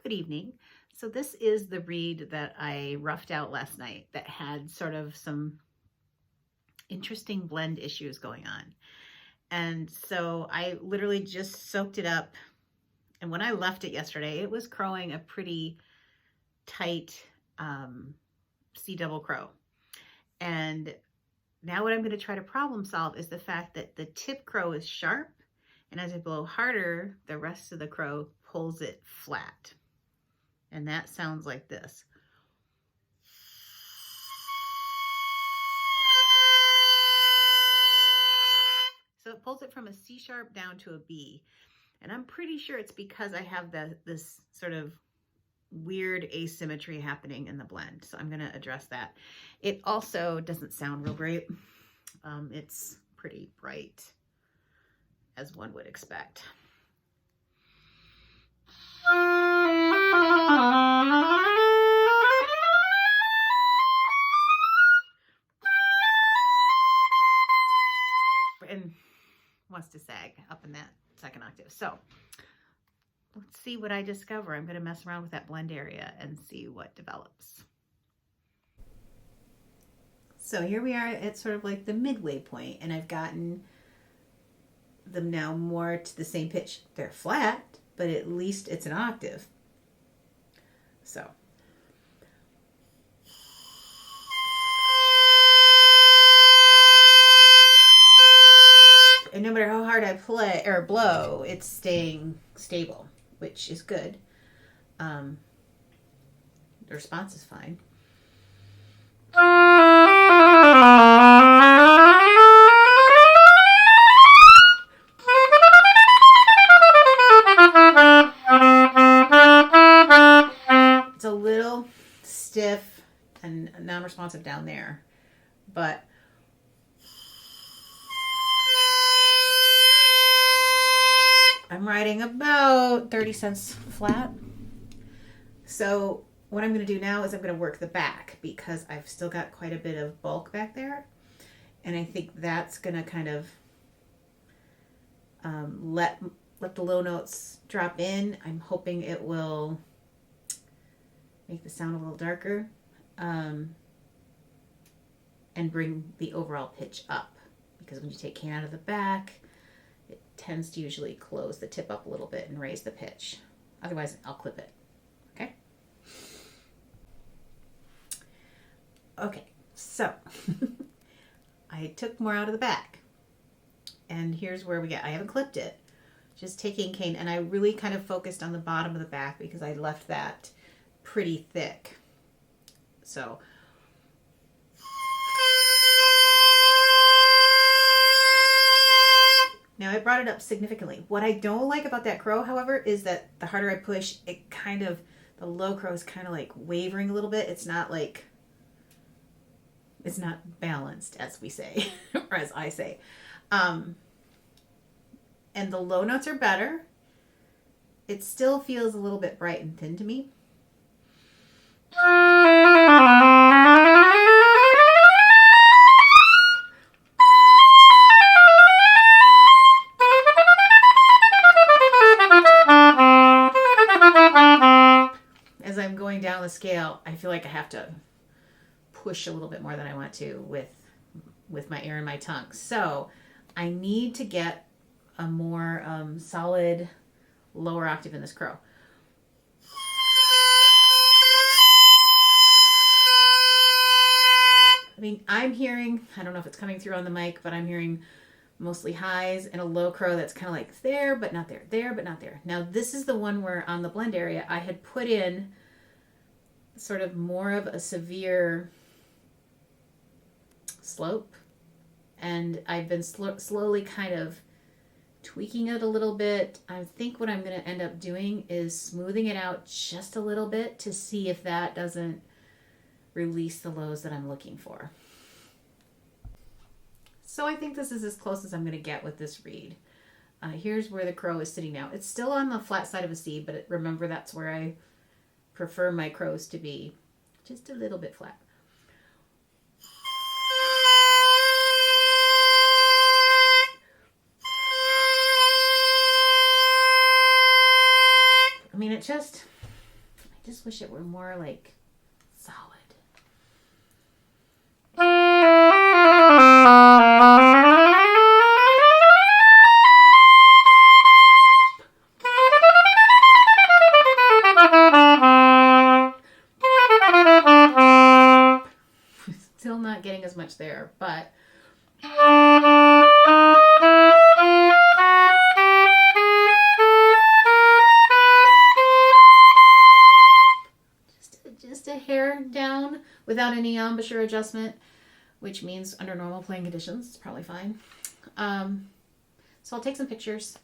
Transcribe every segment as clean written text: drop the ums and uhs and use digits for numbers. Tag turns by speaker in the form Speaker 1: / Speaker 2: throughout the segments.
Speaker 1: Good evening. So this is the reed that I roughed out last night that had sort of some interesting blend issues going on. And so I literally just soaked it up. And when I left it yesterday, it was crowing a pretty tight C double crow. And now what I'm going to try to problem solve is the fact that the tip crow is sharp. And as I blow harder, the rest of the crow pulls it flat. And that sounds like this. So it pulls it from a C sharp down to a B. And I'm pretty sure it's because I have this sort of weird asymmetry happening in the blend. So I'm going to address that. It also doesn't sound real great. It's pretty bright, as one would expect. And wants to sag up in that second octave. So let's see what I discover. I'm going to mess around with that blend area and see what develops. So here we are at sort of like the midway point, and I've gotten them now more to the same pitch. They're flat, but at least it's an octave. So and no matter how hard I play or blow, it's staying stable, which is good. The response is fine. It's a little stiff and non-responsive down there, but I'm writing about 30 cents flat. So what I'm going to do now is I'm going to work the back because I've still got quite a bit of bulk back there. And I think that's going to kind of let the low notes drop in. I'm hoping it will make the sound a little darker and bring the overall pitch up. Because when you take cane out of the back, it tends to usually close the tip up a little bit and raise the pitch. Otherwise, I'll clip it. Okay? Okay, so I took more out of the back. And here's where we get. I haven't clipped it. Just taking cane, and I really kind of focused on the bottom of the back because I left that pretty thick. So now I brought it up significantly. What I don't like about that crow, however, is that the harder I push, it kind of, the low crow is kind of like wavering a little bit. It's not like, it's not balanced, as we say, or as I say. And the low notes are better. It still feels a little bit bright and thin to me. As I'm going down the scale, I feel like I have to push a little bit more than I want to with my ear and my tongue. So I need to get a more solid lower octave in this crow. I mean, I'm hearing, I don't know if it's coming through on the mic, but I'm hearing mostly highs and a low crow that's kind of like there, but not there, there, but not there. Now, this is the one where on the blend area, I had put in sort of more of a severe slope, and I've been slowly kind of tweaking it a little bit. I think what I'm going to end up doing is smoothing it out just a little bit to see if that doesn't release the lows that I'm looking for. So I think this is as close as I'm going to get with this reed. Here's where the crow is sitting now. It's still on the flat side of a C, but remember that's where I prefer my crows to be, just a little bit flat. I mean, it just, just wish it were more like solid. Still not getting as much there, but just a hair down without any embouchure adjustment, which means under normal playing conditions, it's probably fine. So I'll take some pictures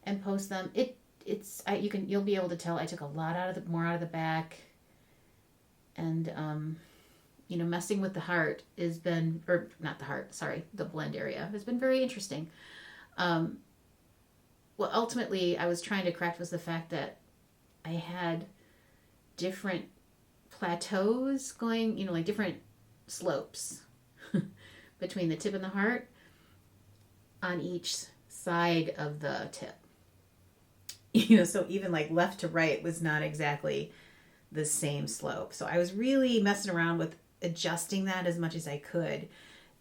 Speaker 1: and post them. You'll be able to tell I took a lot more out of the back, and messing with the heart has been, or not the heart, sorry, the blend area has been very interesting. What ultimately I was trying to correct was the fact that I had different plateaus going, like different slopes between the tip and the heart on each side of the tip. So even like left to right was not exactly the same slope. So I was really messing around with adjusting that as much as I could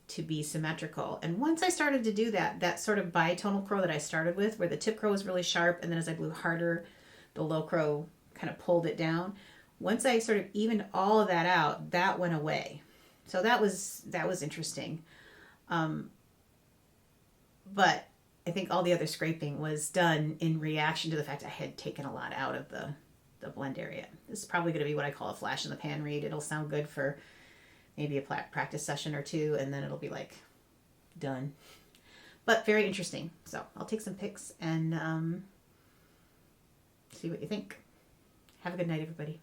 Speaker 1: to be symmetrical. And once I started to do that sort of bitonal crow that I started with, where the tip crow was really sharp, and then as I blew harder, the low crow kind of pulled it down. Once I sort of evened all of that out, that went away. So that was interesting. But I think all the other scraping was done in reaction to the fact I had taken a lot out of the blend area. This is probably going to be what I call a flash in the pan read. It'll sound good for maybe a practice session or two, and then it'll be like done. But very interesting. So I'll take some pics and see what you think. Have a good night, everybody.